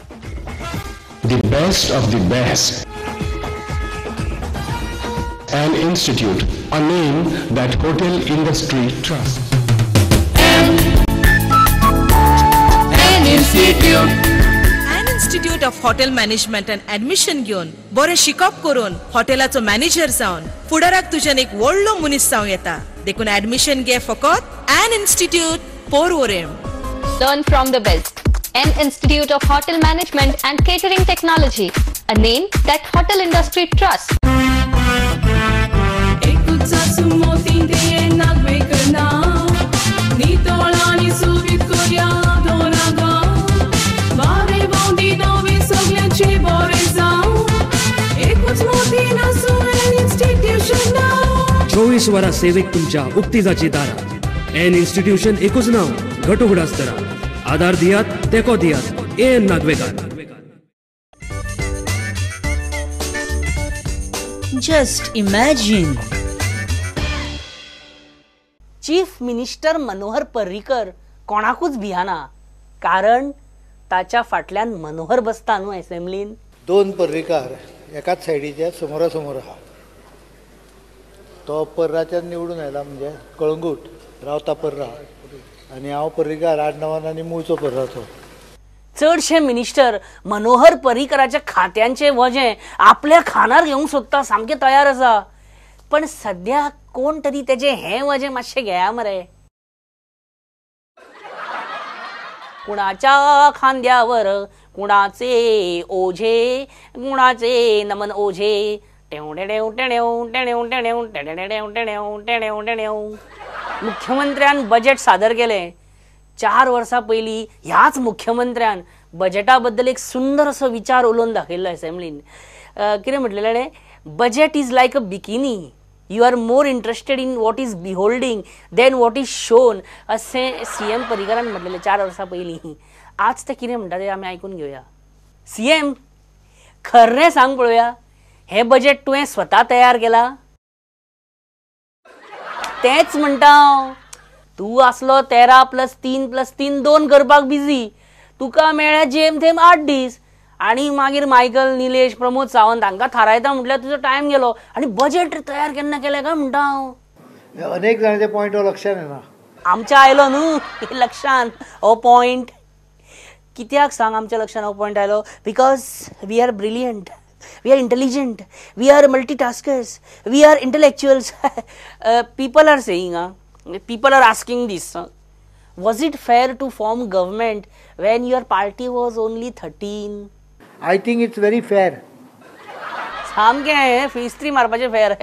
The best of the best. An institute, a name that hotel industry trusts. An institute of hotel management and admission घेऊन बरे शिकप करून हॉटेलाचो manager जावन फुडाराक तुज्यान एक व्हडलो मनीस जावं येता. देखून ऍडमिशन घे फकत An Institute Porvorim. Learn from the best. An Institute of Hotel Management and Catering Technology, a name that hotel industry trusts. चोवीस वरां सेवेक तुमच्या उक्तीजाची दारा. एन इन्स्टिट्यूशन एकूच नाव, घट उगडास करा. आधार दियात, तेको दियात. N Nagvekar. Just imagine. Chief minister Manohar Parrikar कोणाकूच भियाना, कारण ताच्या फाटल्यान मनोहर बसता न्हू असेंब्लीन. दोन पर्रीकार एकाच सायडीचे समोरासमोर आहा. तो पर्राच्यान निवडून आयला म्हणजे कळंगूट रावता पर्रा, आनी हांव पर्रीकार आडनांवान आनी मूळचो पर्राचो. चडशे मिनिस्टर मनोहर पर्रीकराच्या खात्यांचे वजें आपल्या खानार घेवंक सोदता, सामके तयार आसा. पण सध्या कोण तरी तेजे हें वजें मातशें घेया मरे. कुणाच्या खांद्यावर कुणाचे ओझे, कुणाचे नमन ओझे. मुख्यमंत्र्यान बजेट सादर केले. 4 वर्सां पयलीं ह्याच मुख्यमंत्र्यान बजेटा बद्दल एक सुंदर असो विचार उलोवन दाखयल्लो असेंब्लीन. कितें म्हटलेलें, budget is like a bikini. You are more interested in what is beholding than what is shown, अशें सीएम पर्रीकरान म्हटलेलें 4 वर्सां पयलीं. आज ते कितें म्हणटा ते आमी आयकून घेवया. सीएम, खरें सांग पळोवया, हे बजेट तुवें स्वता तयार केला? तेच म्हणटा हांव. तूं आसलो 13+3+3 2 करपाक बिजी. तुका मेळ्ळे जेम थेम 8 दीस, आनी मागीर मायकल, निलेश, प्रमोद सावंत हांकां थारायता म्हटल्यार तुजो टायम गेलो. आनी बजेट तयार केन्ना केलें काय म्हणटा हांव. अनेक जाणांचे पॉयंट हो लक्षान येना. आमच्या आयलो न्हू लक्षान हो पॉयंट. कित्याक सांग आमच्या लक्षान हो पॉयंट आयलो? Because we are brilliant, we are intelligent, we are multitaskers, we are intellectuals. People are saying, people are asking this, was it fair to form government when your party was only 13? I think it's very fair. सामकें फिस्त्री मारपाचें फेर.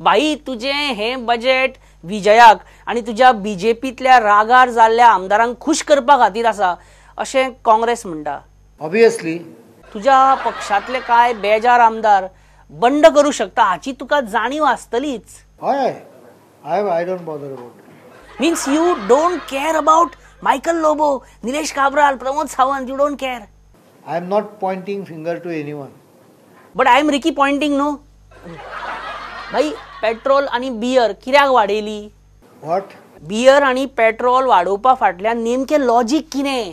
भाई, तुजें हें budget विजयाक आनी तुज्या बीजेपींतल्या रागार जाल्ल्या आमदारांक खुश करपा खातीर आसा अशें काँग्रेस म्हणटा. ऑब्वियसली तुझ्या पक्षातले काय बेजार आमदार बंड करू शकता हाची तुका जाणीव आसतलीच. हय, I don't bother about. Means you don't care about Michael Lobo, Nilesh Cabral, Pramod Sawant. You don't care. I am not pointing finger to anyone. But I am Ricky Ponting no. भाई, पेट्रोल आणि बियर कित्याक वाडयली? व्हॉट? बियर आणि पेट्रोल वाडोवपा फाटल्यान नेमकें लॉजिक कितें?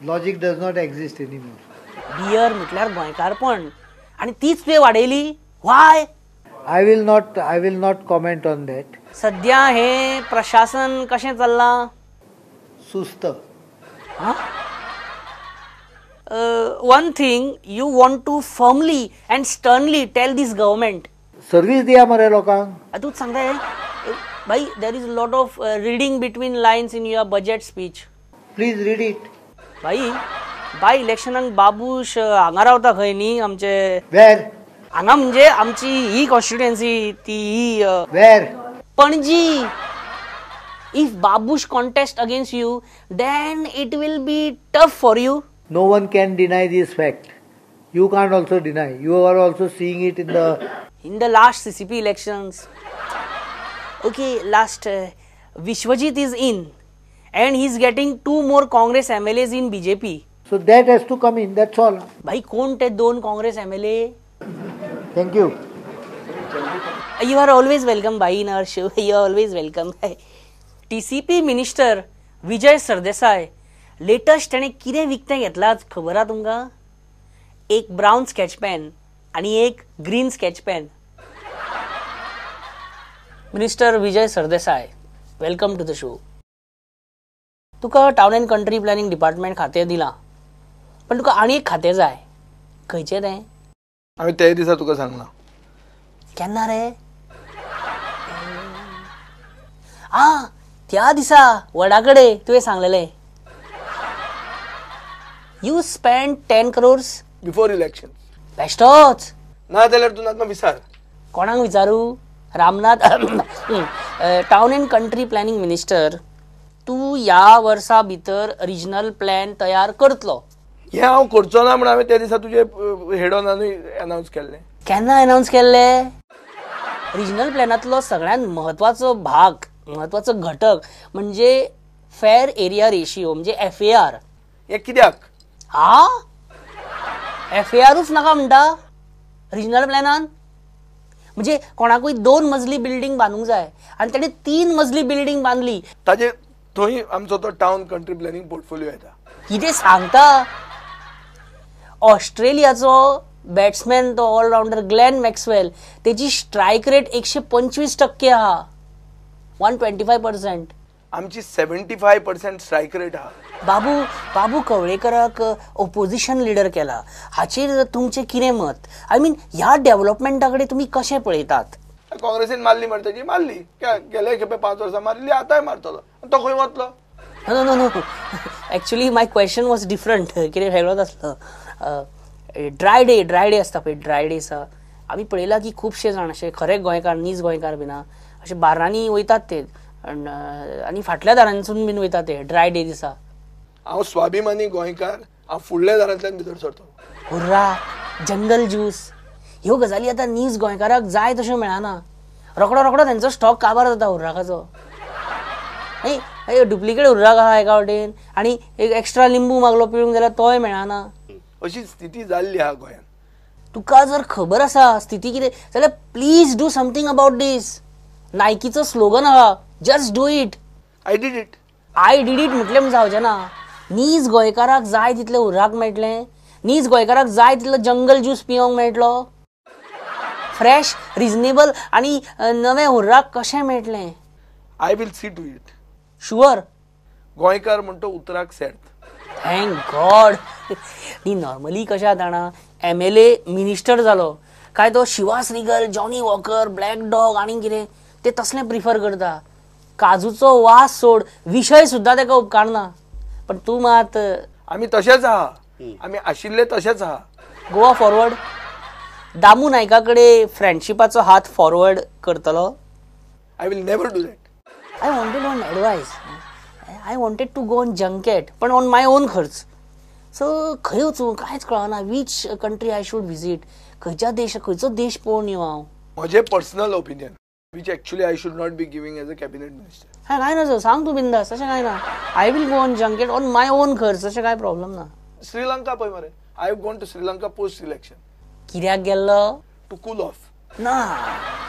Logic does not exist anymore. Beer म्हटल्यार गोंयकारपण, आणि तीच तुवें वाडयली. Why? I will not comment on that. सध्या हे प्रशासन कशें चल्लां? सुस्त. One thing you want to firmly and sternly tell this government. Service दिया मरे लोकांक. तूच सांगता भाई, there is a lot of reading between lines in your budget speech. Please read it. भाई, बाय इलेक्शनाक बाबूश हांगा रावता खंय न्ही आमचे. वेर? हांगा म्हणजे आमची ही कॉन्स्टिट्युएन्सी ती वेर? Panaji. If Babush contest against you then it will be tough for you. No one can deny this fact. You can't also deny. You are also seeing it in the last CCP elections. Okay, last Vishwajit is in and he's getting 2 more Congress MLAs in BJP. So that has to come in, that's all. भाई, कोण ते 2 Congress MLA? Thank you. You are always welcome bhai in our show. You are always welcome. TCP minister Vijay Sardesai latest ताणें कितें विकतें घेतलां खबर आहा तुमकां? एक ब्राऊन स्केच पेन आणि एक green sketch pen. Minister Vijay Sardesai, welcome to the show. तुका town and country planning department खातें दिलां, पण तुका आनी एक खातें जाय. खंयचें तें? हांवें त्याच दिसा तुका सांगलां. केन्ना रे? त्या दिसा वडा कडेन तुवें सांगलेलें. You spend 10 crores before election. बेश्टोच. ना जाल्यार तूं म्हाका विचार. कोणाक विचारू? Ramnath town and country planning minister, तू या वर्सा भितर रिजनल प्लॅन तयार करतलो. हें हांव करचो ना म्हण हांवें त्या दिसा तुजे हेड ऑनानूय अनावन्स केल्लें. केन्ना अनावन्स केल्लें? रिजनल प्लॅनांतलो सगळ्यात म्हत्वाचो भाग, म्हत्वाचो घटक म्हणजे फेअर एरिया रेशियो, म्हणजे FAR. हें कित्याक? FARूच नाका म्हणटा रिजनल प्लॅनान. म्हणजे कोणाकूय 2 मजली बिल्डींग बांदूंक जाय आनी ताणें 3 मजली बिल्डींग बांदली, ताजे थंय आमचो तो टाउन कंट्री प्लॅनिंग पोर्टफोलियो येता. कितें सांगता? ऑस्ट्रेलियाचो बॅट्समॅन तो ऑलराउंडर ग्लेन मॅक्सवेल, तेची स्ट्रायक रेट 125% आहा. 125%. आमची 75% स्ट्रायक रेट आहा. बाबू कवळेकराक ओपोजिशन लिडर केला, हाचेर तुमचें कितें मत? आय मीन ह्या डेव्हलपमेंटा कडेन तुमी कशें पळयतात? काँग्रेसीन मारली म्हणटाची मारली, गेले खेपे 5 वर्सां मारली, आतांय मारतलो. तो खंय वतलो? No actually my question was different. कितें वेगळोच आसलो. ड्राय डे आसता पळय, ड्राय डे आसा. आमी पळयला की खुबशे जाण अशे खरे गोंयकार, नीज गोंयकार बीन अशे बारांनी वयतात ते, आनी फाटल्या दारांसून बीन वयतात ते ड्राय डे दिसा. हांव स्वाभिमानी गोंयकार, हांव फुडल्या दारांतल्यान भितर सरतो. हुर्रा, जंगल ज्यूस ह्यो गजाली आतां नीज गोंयकाराक जाय तश्यो मेळना. रोकडो तांचो स्टॉक काबार जाता हुर्राकाचो. डुप्लिकेट हुर्राक आहा एका वाटेन, आनी एक एक्स्ट्रा लिंबू मागलो पिवंक जाल्यार तोय मेळना. अशी स्थिती जाल्ली आहा गोंयांत. तुका जर खबर आसा स्थिती कितें जाल्यार please do something about this. नायकीचो स्लोगन आहा, just do it. I did it म्हटलें म्हण जावचें ना. नीज गोंयकाराक जाय तितलें हुर्राक मेळटलें, नीज गोंयकाराक जाय तितलो जंगल ज्यूस पिवंक मेळटलो. फ्रेश, रिजनेबल आनी नवें हुर्राक कशें मेळटलें? I will see to it. Sure? गोंयकार म्हणटा उतराक सेर्त. Thank God. नी नॉर्मली कशें जाता जाणा, MLA मिनिस्टर जालो काय तो Chivas Regal, Johnnie Walker, Black Dog आनी कितें ते तसलें प्रिफर करता. काजूचो वास सोड, विशय सुद्दां ताका उपकारना. पण तूं मात. आमी तशेंच आहा, आमी आशिल्ले तशेंच आहा. गोवा फॉरवर्ड. दामू नायका कडेन फ्रेंडशिपाचो हात फॉरवर्ड करतलो? I will never do that. I wanted one advice. I wanted to go on junket, पण ऑन माय ओन खर्च. सो खंय वचूं कांयच कळना. Which country I should visit? खंयचो देश पळोवन येवं हांव? म्हजें personal opinion, which actually I should not be giving as a cabinet minister. काय ना सांग तू बिंदास, तशें काय ना. I will go on junket on my own खर्च, तशें काय प्रॉब्लेम ना. श्रीलंका पळय मरे, I have gone to Sri Lanka post election. कित्याक गेल्लो? To cool off. ना,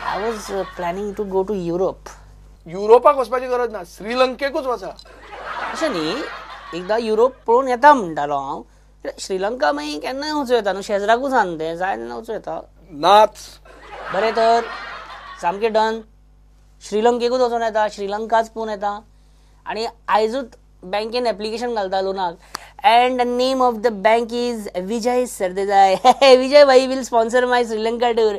I was planning to go to Europe. युरोपाक वचपाची गरज ना, श्रीलंकेकूच वचा. अशें न्ही, एकदां युरोप पळोवन येता म्हणटालो हांव. श्रीलंका मागीर केन्नाय वचूं येता न्हू, शेजराकूच आसा तें, जाय तेन्ना वचूं येता. नाच. बरें तर सामकें डन. श्रीलंकेकूच वचून येता, श्रीलंकाच पळोवन येता. आनी आयजूच बँकेन एप्लिकेशन घालता लोनाक. And the name of the bank is Vijay Sardesai. Vijay bhai will sponsor my Sri Lanka tour.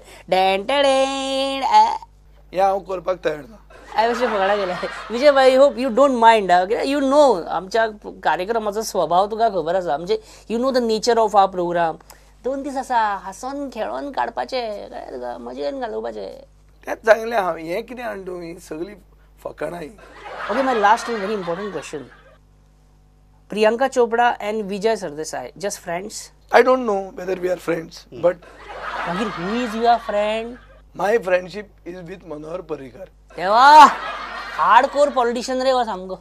हे हांव करपाक तयार ना. हांवें अशें फकाणां केलें. विजय भाई, hope you don't mind. You know आमच्या कार्यक्रमाचो स्वभाव तुका खबर आसा. म्हणजे you know the nature of our programme. 2 दीस आसा, हांसोन खेळोन काडपाचें, कळ्ळें तुका, मजेन घालोवपाचें. तेंच सांगलें हांव. हें कितें हाडून तुमी सगळीं फकाणां. Okay, my last end very important question. Priyanka Chopra and Vijay Sardesai, just friends? I don't know whether we are friends, but who is your friend? My friendship is with Manohar Parrikar. देवा, hardcore politician रे वा सामको.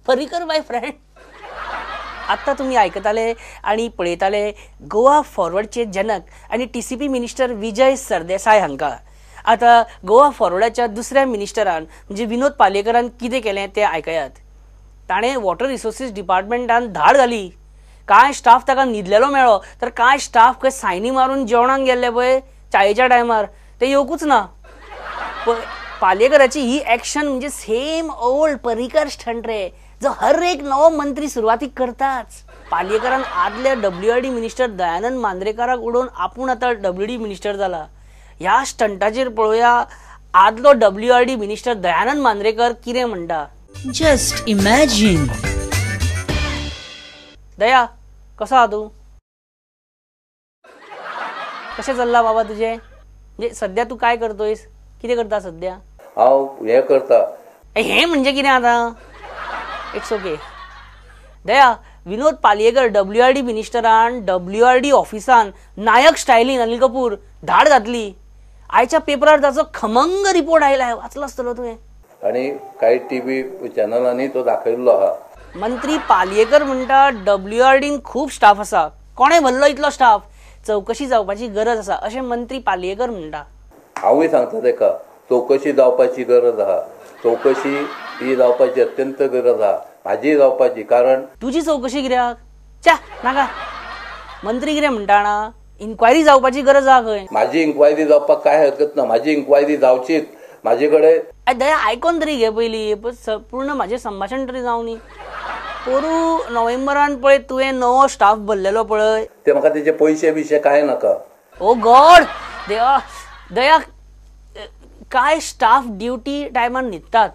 पर्रीकर माय friend. आता तुम्ही ऐकताले आणि पळयताले गोवा फॉरवर्डचे जनक आणि TCP minister Vijay Sardesai हांकां. आता गोवा फॉरवर्डाच्या दुसऱ्या मिनिस्टरान म्हणजे विनोद पालेकरान कितें केलें तें आयकयात. ताणें वॉटर रिसोर्सीस डिपार्टमेंटान धाड घाली काय स्टाफ ताका न्हिदलेलो मेळ्ळो तर काय स्टाफ खंय सायनी मारून जेवणाक गेल्ले पळय चायेच्या टायमार ते येवकूच ना. पालयेकराची ही ऍक्शन म्हणजे सेम ओल्ड पर्रीकर स्टंट रे, जो हर एक नवो मंत्री सुरवातीक करताच. पालयेकरान आदले WID मिनिस्टर दयानंद मांद्रेकाराक उडोवन आपूण आतां WD मिनिस्टर जाला. ह्या स्टंटाचेर पळोवया आदलो WID मिनिस्टर दयानंद मांद्रेकर कितें म्हणटा. Just imagine. दया, कसो आहा तूं? कशें चल्ला बाबा तुजें? म्हणजे सध्या तू काय करतोयस? कितें करता सध्या? हांव हें करता. हें म्हणजे कितें आतां? It's okay. Daya, Vinod Palyekar WID मिनिस्टरान WID ऑफिसान नायक स्टायलीन अनिल कपूर धाड घातली. आयच्या पेपरार ताचो खमंग रिपोर्ट आयला, वाचलो आसतलो तुवें. आनी कांय TV चॅनलांनी तो दाखयल्लो आहा. मंत्री पालयेकर म्हणटा WIDन खूब स्टाफ आसा, कोणें भरलो इतलो स्टाफ, चवकशी जावपाची गरज आसा अशें मंत्री पालयेकर म्हणटा. हांवूय सांगता ताका चवकशी जावपाची गरज आहा. चवकशी ही जावपाची अत्यंत गरज आहा, म्हाजी जावपाची. कारण तुजी चवकशी कित्याक? च्या नाका. मंत्री कितें म्हणटा ना, इन्क्वायरी जावपाची गरज आहा खंय. म्हाजी इन्क्वायरी जावपाक काय हरकत ना, म्हाजी इन्क्वायरी जावचीच. म्हाजे कडेन दया आयकोन तरी घे पयली, पूर्ण म्हाजें संभाशण तरी जावं न्ही. पोरू नोव्हेंबरान पळय तुवें नवो स्टाफ भरलेलो पळय, ते म्हाका तेचे पयशे बिशे कांय नाका. ओ गॉड देवा. दया, काय स्टाफ ड्युटी टायमार न्हिदतात,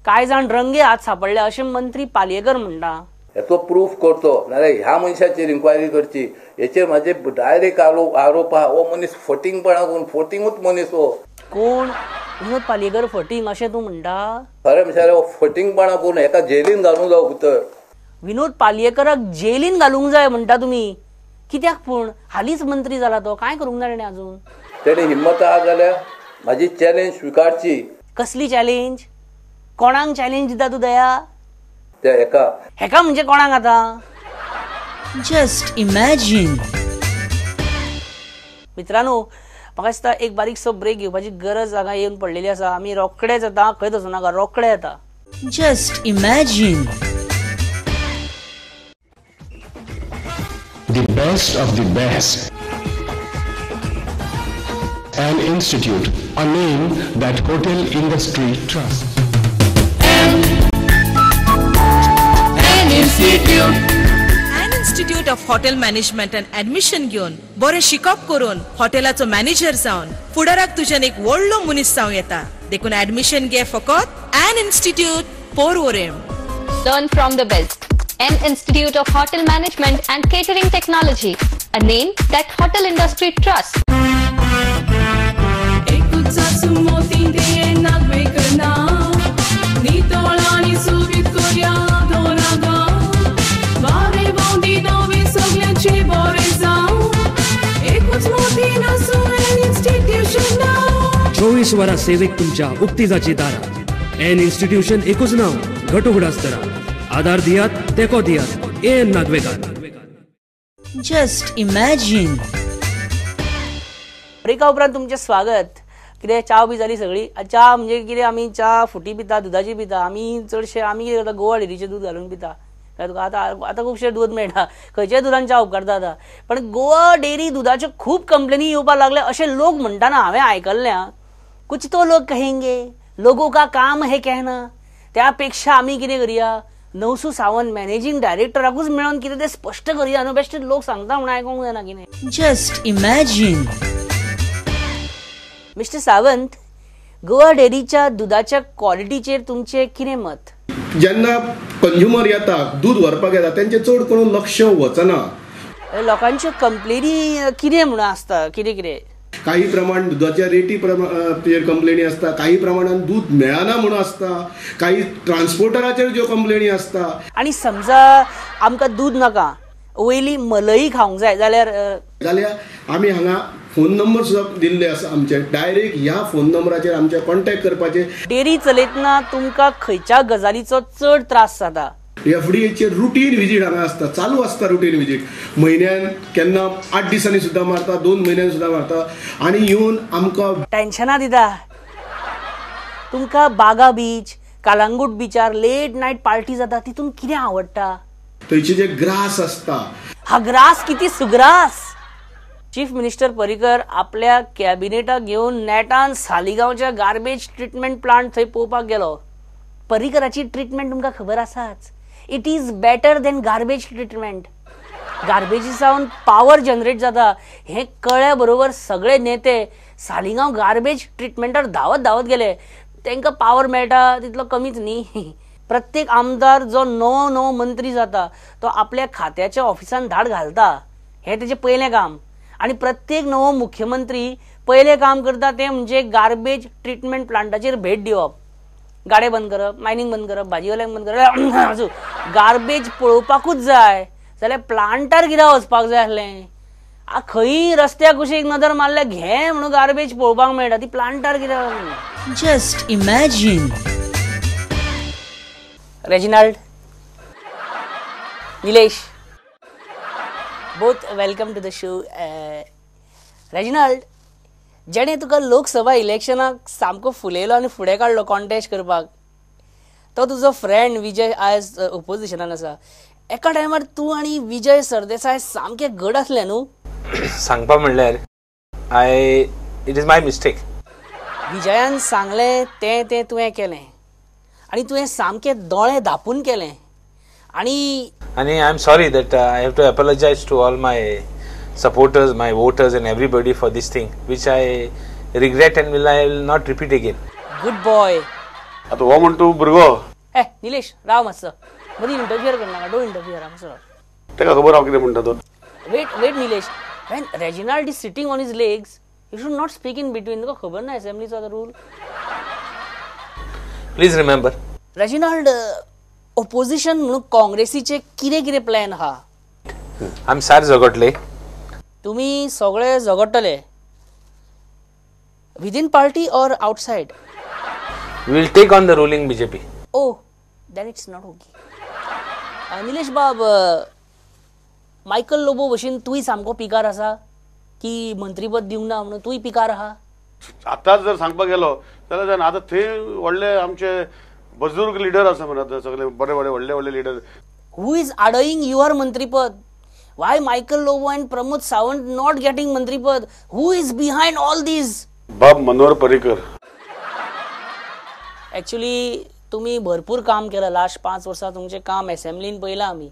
काय जाण रंगे हात सापडले अशें मंत्री पालयेकर म्हणटा. हेचो प्रूफ करचो, नाल्यार ह्या मनशाचेर इन्क्वायरी करची. हेचेर म्हाजे डायरेक्ट आरोप आहा. हो मनीस फटींगपणा करून, फटींगूच मनीस हो. कोण? विनोद पालयेकर फटींग अशें तूं म्हणटा? खरें म्हणल्यार हो फटींगपणा करून हेका जेलीन घालूंक जावं भितर. विनोद पालयेकराक जेलीन घालूंक जाय म्हणटा तुमी? कित्याक पूण? हालींच मंत्री जाला तो, काय करूंक ना तेणें अजून? तेणी हिम्मत आहा जाल्यार म्हाजी चॅलेंज स्विकारची. कसली चॅलेंज? कोणाक चॅलेंज दिता तूं दया? त्या हेका म्हणजे कोणाक आतां? Just imagine. मित्रांनो, म्हाका दिसता एक बारीकसो ब्रेक घेवपाची गरज हांगा येवन पडलेली आसा. आमी रोखडेच येता, खंयच वचूं नाका, रोखडे येता. Just imagine. The best of the best. An institute, a name that hotel industry trusts. An Institute of Hotel Management and Admission घेवन बरें शिकप करून हॉटेलाचो मॅनेजर जावन फुडाराक तुज्यान एक व्हडलो मनीस जावं येता. देखून ऍडमिशन घे फकत An Institute पोरवोरेम. Learn from the best. An Institute of Hotel Management and Catering Technology, a name that hotel industry trusts. चोवीस वरां सेवेक तुमच्या उक्तीजाची दारां. एन इन्स्टिट्यूशन एकूच नांव, घटोगडास्तरा. आदार दियात, तेको दियात. एन नागवेकार. Just imagine. ब्रेका उपरांत तुमचें स्वागत. कितें च्या बी जाली सगळी? च्या म्हणजे कितें, आमी च्या फुटी पिता, दुधाची पिता. आमी चडशे आमी कितें करता, गोवा डेरीचें दूध घालून पिता. तुका आतां खुबशें दूध मेळटा, खंयच्याय दुधान च्या उपकारता आतां. पण गोवा डेरी दुधाच्यो खूब कंप्लेनी येवपाक लागल्या अशें लोक म्हणटाना हांवें आयकल्ल्या. कुछ तो लोग कहेंगे, लोगों का काम है कहना. त्यापेक्षा आमी कितें करया, नवसू सावंत मॅनेजिंग डायरेक्टराकूच मेळोन कितें तें स्पश्ट करया न्हू. बेश्टे लोक सांगता म्हणून आयकूंक जायना कितें. Just imagine. Mister Sawant, Goa डेरीच्या दुधाच्या क्वॉलिटीचेर तुमचें कितें मत? जेन्ना कंज्युमर येता, दूध व्हरपाक येता, तेंचें चड करून लक्ष वचना. लोकांच्यो कंप्लेनी कितें म्हणून आसता, कितें कितें? काही प्रमाण दुधाच्या रेटी कंप्लेनी असता, काही प्रमाणात दूध मेळना म्हणून असता, काही ट्रान्सपोर्टराचेर ज्यो कंप्लेनी असता. आणि समजा आमकां दूध नाका, वयली मलई खावंक जाय जाल्यार आमी हांगा फोन नंबर सुद्दां दिल्ले आसा आमचे. डायरेक्ट ह्या फोन नंबराचेर आमचे कॉन्टॅक्ट करपाचे. डेरी चलयतना तुमकां खंयच्या गजालीचो चड त्रास जाता? FDAचे रुटीन विजीट हांगा आसता, चालू आसता रुटीन विजीट. म्हयन्यान केन्ना 8 दिसांनी सुद्दां मारता, 2 म्हयन्यांनी सुद्दां मारता. आनी येवन आमकां टेन्शनां दिता. तुमकां बागा बीच, कालांगूट बीचार लेट नायट पार्टी जाता, तितून कितें आवडटा? थंयचे जे ग्रास असता हा ग्रास किती सुग्रास. चीफ मिनिस्टर पर्रीकर आपल्या कॅबिनेटाक घेऊन नेटान सालिगांवच्या गार्बेज ट्रीटमेंट प्लांट थंय पळोवपाक गेलो. पर्रीकराची ट्रीटमेंट तुमकां खबर आसाच. It is better than garbage treatment. गार्बेजीसावन पावर जनरेट जाता हे कळ्या बरोबर सगळे नेते सालिगांव गार्बेज ट्रीटमेंटार धावत गेले. तांकां पावर मेळटा तितलो कमीच न्ही. प्रत्येक आमदार जो नवो मंत्री जाता तो आपल्या खात्याच्या ऑफिसान धाड घालता. हे तेजें पयलें काम. आणि प्रत्येक नवो मुख्यमंत्री पयलें काम करता तें म्हणजे गार्बेज ट्रीटमेंट प्लांटाचेर भेट दिवप. गाडे बंद करप, मायनिंग बंद करप, भाजीवाल्यांक बंद करप. गार्बेज पळोवपाकूच जाय जाल्यार प्लांटार कित्याक वचपाक जाय आसलें. खंय रस्त्याक कुशीक नदर मारल्या घे म्हणून गार्बेज पळोवपाक मेळटा, ती प्लांटार कित्याक. Just imagine. Reginald, Nilesh, both welcome to the show. Reginald, जेणे तुका लोकसभा इलेक्शनाक सामको फुलयलो आनी फुडें काडलो कॉन्टेस्ट करपाक, तो तुजो फ्रेंड विजय आयज ओपोजिशनान आसा. एका टायमार तूं आनी विजय सरदेसाय सामके घट आसले न्हू. सांगपा म्हणल्यार इट इज माय मिस्टेक. विजयान सांगलें तें तुवें केलें आनी तुवें सामकें दोळे धापून केलें. आणि I am sorry that I have to apologise to all my supporters, my voters and everybody for this thing which I regret and I will not repeat again. Good boy. आता हो म्हणतो भुरगो. निलेश राव मातसो मदीं इंटरफियर करनाका. डोंट इंटरफियर मातसो. तेका खबर हांव कितें म्हणटा तो. Wait Nilesh. when Reginald is sitting on his legs you should not speak in between. तुका खबर ना असेंब्लीचो rule. Please remember. Reginald, opposition म्हणून काँग्रेसीचे कितें प्लॅन आहा? आमी सार झगडले. तुम्ही सगळे झगडटले विदिन पार्टी और outside? We will take on the ruling BJP. Oh, then it's not okay. Nilesh बाब, मायकल लोबो भशेन तूय सामको पिकार आसा की मंत्रीपद दिवंक ना म्हणून तूय पिकार आहा? आताच जर सांगपाक गेलो जाल्यार आतां थंय व्हडले आमचे बुजुर्ग लिडर आसा म्हणत, सगळे बरे व्हडले लिडर. Who is आडयिंग युअर मंत्रीपद? Why Michael Lobo and Pramod Sawant not getting मंत्रीपद? Who is behind all these? बाब मनोहर पर्रीकर. Actually तुम्ही भरपूर काम केलं लास्ट 5 वर्सां. तुमचे काम असेंब्लीन पळयलां आमी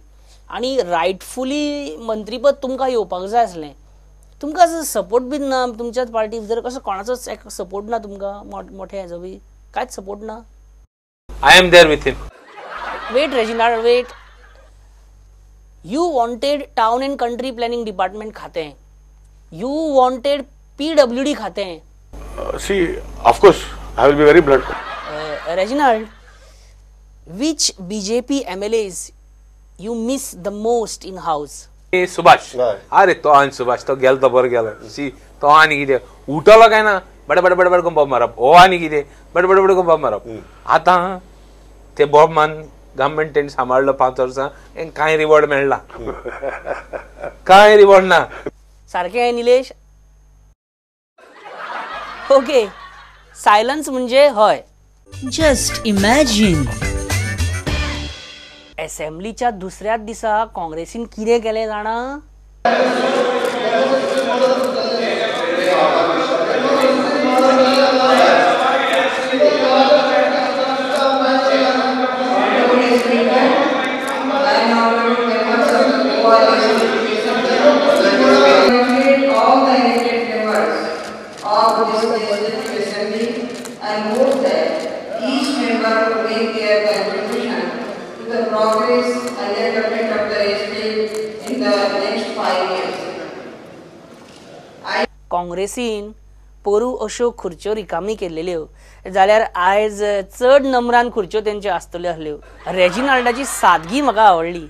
आणि रायटफुली मंत्रीपद तुमकां येवपाक जाय आसलें. तुमकां सपोर्ट बीन ना तुमच्याच पार्टी भितर? कसो कोणाचोच सपोर्ट ना तुमकां मोठे हेजो बी कांयच सपोर्ट ना? I am there with him. Wait Reginald, wait. You wanted town and country planning department खातें. You wanted PWD खातें. See, of course, I will be very blunt. Reginald, which BJP MLAs you miss the most in house? Subhash. अरे तो आनी सुभाष तो गेलो तो बरो गेलो. सी तो आनी कितें उठलो काय ना बड बॉब मारप. हो आनी कितें बड बॉब मारप. आतां ते बॉब मान गव्हर्नमेंट तेणी सांबाळलो 5 वर्सां, कांय रिवॉर्ड मेळना. कांय रिवॉर्ड ना. सारकें आहे निलेश? ओके, सायलन्स म्हणजे हय. Just imagine. असेंब्लीच्या दुसऱ्याच दिसा काँग्रेसीन कितें केलें जाणा? काँग्रेसीन पोरू अश्यो खुर्च्यो रिकामी केल्ल्यो जाल्यार आयज चड नंबरान खुर्च्यो तेंच्यो आसतल्यो आसल्यो. रेजिनाल्डाची सादगी म्हाका आवडली.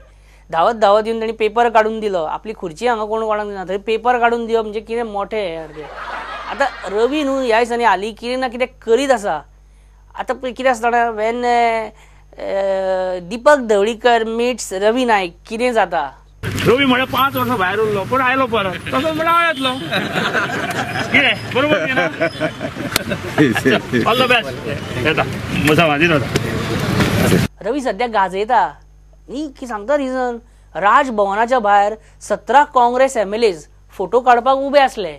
धावत येवन ताणी पेपर काडून दिलो. आपली खुर्ची हांगा कोणाक दिना, थंय पेपर काडून दिवप म्हणजे कितें मोठें यार. आतां रवी न्हू ह्या दिसांनी हालीं कितें ना कितें करीत आसा. आतां कितें आसता जाणा, वेन दीपक ढवळीकर मिट्स रवी नायक कितें जाता? रवी म्हळ्यार 5 वर्सां भायर उरलो पूण आयलो परत. तसो म्हळ्यार हांव येतलो. कितें बरोबर ऑल द बेस्ट. येता म्हजा म्हाजी जाता. रवी सद्या गाजयता नी सांगता रिजन राजभवनाच्या भायर 17 काँग्रेस MLAs फोटो काढपाक उबे असले,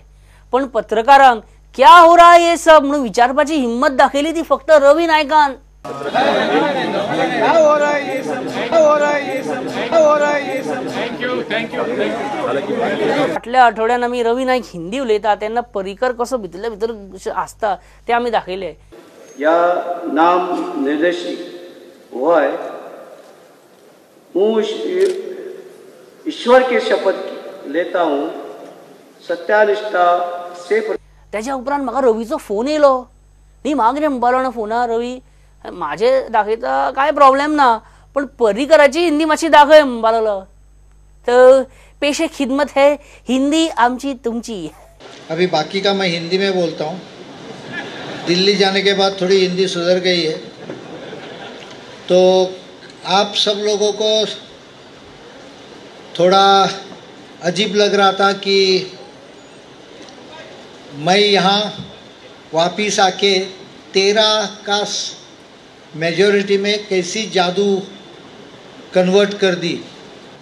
पण पत्रकारांक क्या हो रहा ये सब म्हणून विचारपाची हिम्मत दाखयली ती फक्त रवी नायकान. फाटल्या आठवड्यान आमी रवी नायक हिंदी उलयता तेन्ना पर्रीकर कसो भितरल्या भितर आसता ते आमी दाखयले. या नाम निर्देशित हुआ है. मैं ईश्वर की शपथ लेता हूँ सत्यानिष्ठा से. त्याच्या उपरांत म्हाका रवीचो फोन येयलो. न्ही म्हाका कितें म्हणपालो ना फोनार रवी माझे दाखयता काय प्रॉब्लेम ना, पण पर्रीकराची हिंदी मातशी दाखय म्हणपा लागलो. तर पेशे खिदमत है, हिंदी आमची तुमची. अभी बाकी का मैं हिंदी में बोलता हूँ. दिल्ली जाने के बाद थोड़ी हिंदी सुधर गई है, तो आप सब लोगों को थोड़ा अजीब लग रहा था कि मैं यहाँ वापिस आके 13 का मेजॉरिटी में कैसी जादू कन्वर्ट कर दी.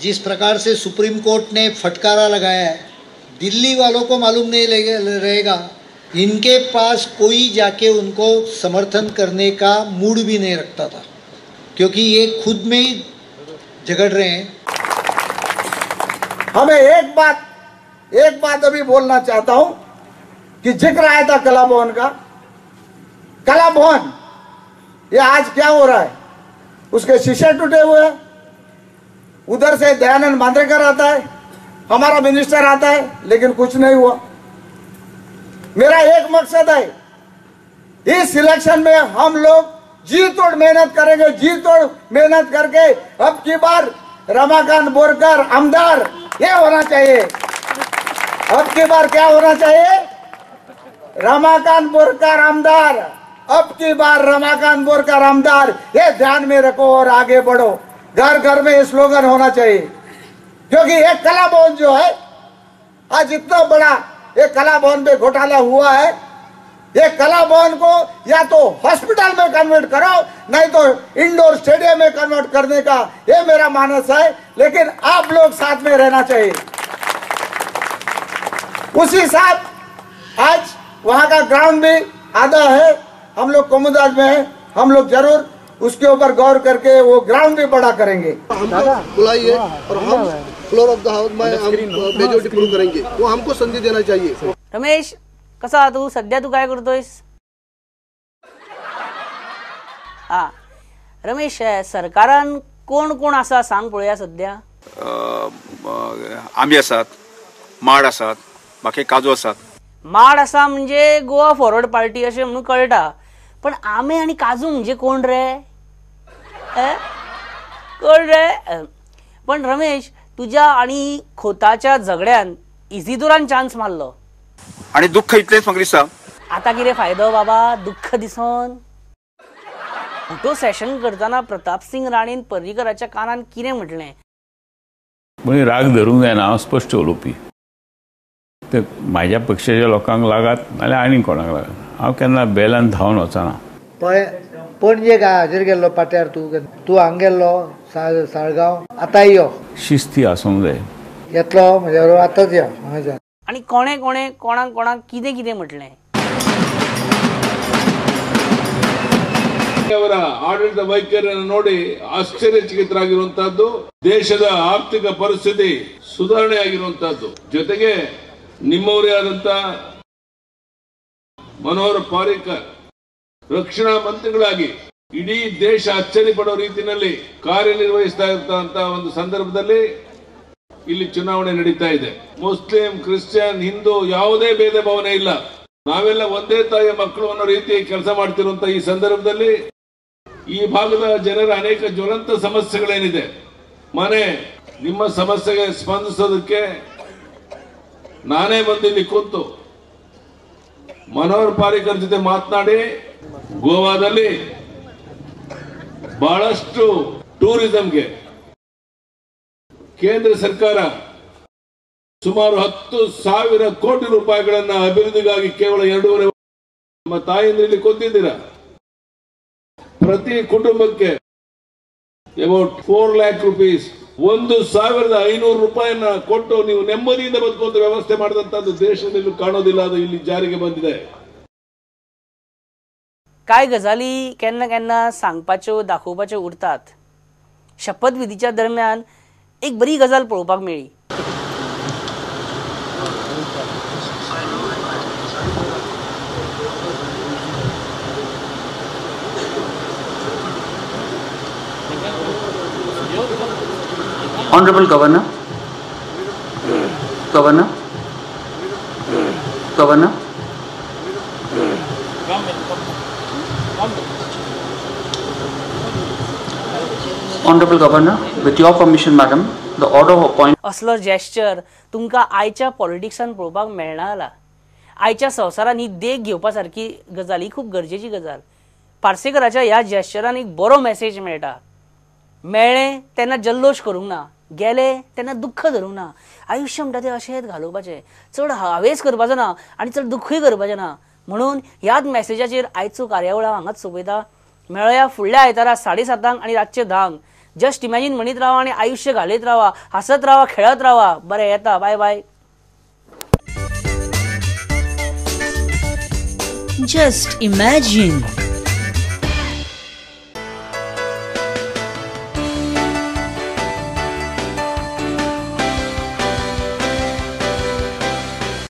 जिस प्रकार से सुप्रीम कोर्ट ने फटकारा लगाया है, दिल्ली वालों को मालूम नहीं रहेगा, इनके पास कोई जाके उनको समर्थन करने का मूड भी नहीं रखता था, क्योंकि ये खुद में ही झगड़ रहे हैं. हमें एक बात अभी बोलना चाहता हूं कि जिक्र आया था कला भवन का. कला भवन ये आज क्या हो रहा है, उसके शीशे टूटे हुए हैं. उधर से दयानंद मांद्रेकर आता है, हमारा मिनिस्टर आता है, लेकिन कुछ नहीं हुआ. मेरा एक मकसद है, इस इलेक्शन में हम लोग जी तोड़ मेहनत करेंगे. जी तोड़ मेहनत करके अब की बार रमाकांत बोरकर आमदार ये होना चाहिए. अब की बार क्या होना चाहिए, रमाकांत बोरकर आमदार. अब की बार रमाकांत बोरकर आमदार, ये ध्यान में रखो और आगे बढ़ो. घर घर में ये स्लोगन होना चाहिए, क्योंकि एक कला भवन जो है आज इतना बड़ा एक कला भवन पे घोटाला हुआ है. ये कला भवन को या तो हॉस्पिटल में कन्वर्ट करो, नहीं तो इंडोर स्टेडियम में कन्वर्ट करने का ये मेरा मानस है. लेकिन आप लोग साथ में रहना चाहिए. उसी साथ आज वहां का ग्राउंड भी आधा है, हम लोग कोमुदाज में है, हम लोग जरूर उसके ऊपर गौर करके वो ग्राउंड भी बड़ा करेंगे. बुलाइए और हम फ्लोर ऑफ द हाउस में हम मेजॉरिटी प्रूव करेंगे. वो हमको संधि देना चाहिए. रमेश कसा तू सध्या तू काय करतोयस? हा रमेश, सरकारान कोण कोण आसा सांग पळोवया. सध्या आंबे आसात, माड आसात, बाकी काजू आसात. माड आसा म्हणजे गोवा फॉरवर्ड पार्टी अशें म्हणून कळटा, पण आंबे आणि काजू म्हणजे कोण रे? कोण रे? पण रमेश, तुझ्या आणि खोताच्या झगड्यान इझिदुरान चान्स मारलो आणि दुःख इतलेच म्हाका दिसता. आता कितें फायदो बाबा दुःख दिसोन? फोटो सेशन करताना प्रताप सिंग राणेन पर्रीकराच्या कानान कितें म्हटलें? म्हणजे राग धरूंक जायना, हांव स्पश्ट उलोवपी. ते म्हाज्या पक्षाच्या लोकांक लागत नाल्यार आनी कोणाक लागत. हांव केन्ना बेलान धांवन वचना. पणजे काय हाजेर गेल्लो पाट्यार तू हांग गेल्लो साळगांव, आतां यो. शिस्ती आसूंक जाय. येतलो म्हणजे आतांच या. आणि कोणे कोणे कोणाक कोणाक कितें कितें म्हटलें? ಅವರ ಆಡಳಿತ ವೈಖರಿಯನ್ನು ನೋಡಿ ಆಶ್ಚರ್ಯಚಕಿತರಾಗಿರುವಂತಹದ್ದು. ದೇಶದ ಆರ್ಥಿಕ ಪರಿಸ್ಥಿತಿ ಸುಧಾರಣೆ ಆಗಿರುವಂತಹದ್ದು. ಜೊತೆಗೆ ನಿಮ್ಮವರೇ ಆದಂತ ಮನೋಹರ್ ಪಾರಿಕರ್ ರಕ್ಷಣಾ ಮಂತ್ರಿಗಳಾಗಿ ಇಡೀ ದೇಶ ಅಚ್ಚರಿ ಪಡೋ ರೀತಿಯಲ್ಲಿ ಕಾರ್ಯನಿರ್ವಹಿಸ್ತಾ ಇರ್ತಂತ ಒಂದು ಸಂದರ್ಭದಲ್ಲಿ ಇಲ್ಲಿ ಚುನಾವಣೆ ನಡೀತಾ ಇದೆ. ಮುಸ್ಲಿಂ, ಕ್ರಿಶ್ಚಿಯನ್, ಹಿಂದೂ ಯಾವುದೇ ಭೇದ ಭಾವನೆ ಇಲ್ಲ. ನಾವೆಲ್ಲ ಒಂದೇ ತಾಯಿಯ ಮಕ್ಕಳು ಅನ್ನೋ ರೀತಿ ಕೆಲಸ ಮಾಡ್ತಿರುವಂತ ಈ ಸಂದರ್ಭದಲ್ಲಿ ಈ ಭಾಗದ ಜನರ ಅನೇಕ ಜ್ವಲಂತ ಸಮಸ್ಯೆಗಳೇನಿದೆ, ಮನೆ ನಿಮ್ಮ ಸಮಸ್ಯೆಗೆ ಸ್ಪಂದಿಸೋದಕ್ಕೆ ನಾನೇ ಬಂದಿಲ್ಲಿ ಕೂತು ಮನೋಹರ್ ಪಾರಿಕರ್ ಜೊತೆ ಮಾತನಾಡಿ ಗೋವಾದಲ್ಲಿ ಬಹಳಷ್ಟು ಟೂರಿಸಂಗೆ ಕೇಂದ್ರ ಸರ್ಕಾರ ಸುಮಾರು 10,000 ಕೋಟಿ ರೂಪಾಯಿಗಳನ್ನ ಅಭಿವೃದ್ಧಿಗಾಗಿ ಕೇವಲ 2.5 ನಮ್ಮ ತಾಯಂದ್ರಲ್ಲಿ ಕೊಟ್ಟಿದ್ದೀರಾ. ಪ್ರತಿ ಕುಟುಂಬಕ್ಕೆ ಅಬೌಟ್ 4 lakh rupees 1,500 ರೂಪಾಯಿನ ಕೊಟ್ಟು ನೀವು ನೆಮ್ಮದಿಯಿಂದ ಬದುಕುವಂತ ವ್ಯವಸ್ಥೆ ಮಾಡಿದಂತದ್ದು ದೇಶದಲ್ಲಿ ಕಾಣೋದಿಲ್ಲ. ಅದು ಇಲ್ಲಿ ಜಾರಿಗೆ ಬಂದಿದೆ. काय गजाली केन्ना केन्ना सांगपाच्यो दाखोवपाच्यो उरतात. शपथविधीच्या दरम्यान एक बरी गजाल पळोवपाक मेळ्ळी. Honorable Governor, Governor, Governor. Honorable Governor, with your permission, madam, the order of appointment. असलो जेस्चर तुमकां आयच्या पॉलिटिक्सान पळोवपाक मेळना जाला. आयच्या संवसारान ही देख घेवपा सारकी गजाल ही खूब गरजेची गजाल. पार्सेकराच्या ह्या जेस्चरान एक बरो मेसेज मेळटा. मेळ्ळें तेन्ना जल्लोश करूंक ना, गेले तेन्ना दुख्ख धरूंक ना. आयुश्य म्हणटा तें अशेंच घालोवपाचें, चड हावेस करपाचो ना आनी चड दुख्खूय करपाचें ना. म्हणून ह्याच मेसेजाचेर आयचो कार्यावळ हांव हांगाच सोंपयता. मेळया फुडल्या आयतारा 7:30 आनी रातचे 10. जस्ट इमॅजिन म्हणीत रावा आनी आयुश्य घालयत रावा, हसत रावा, खेळत रावा. बरें, येता, बाय बाय. Just imagine.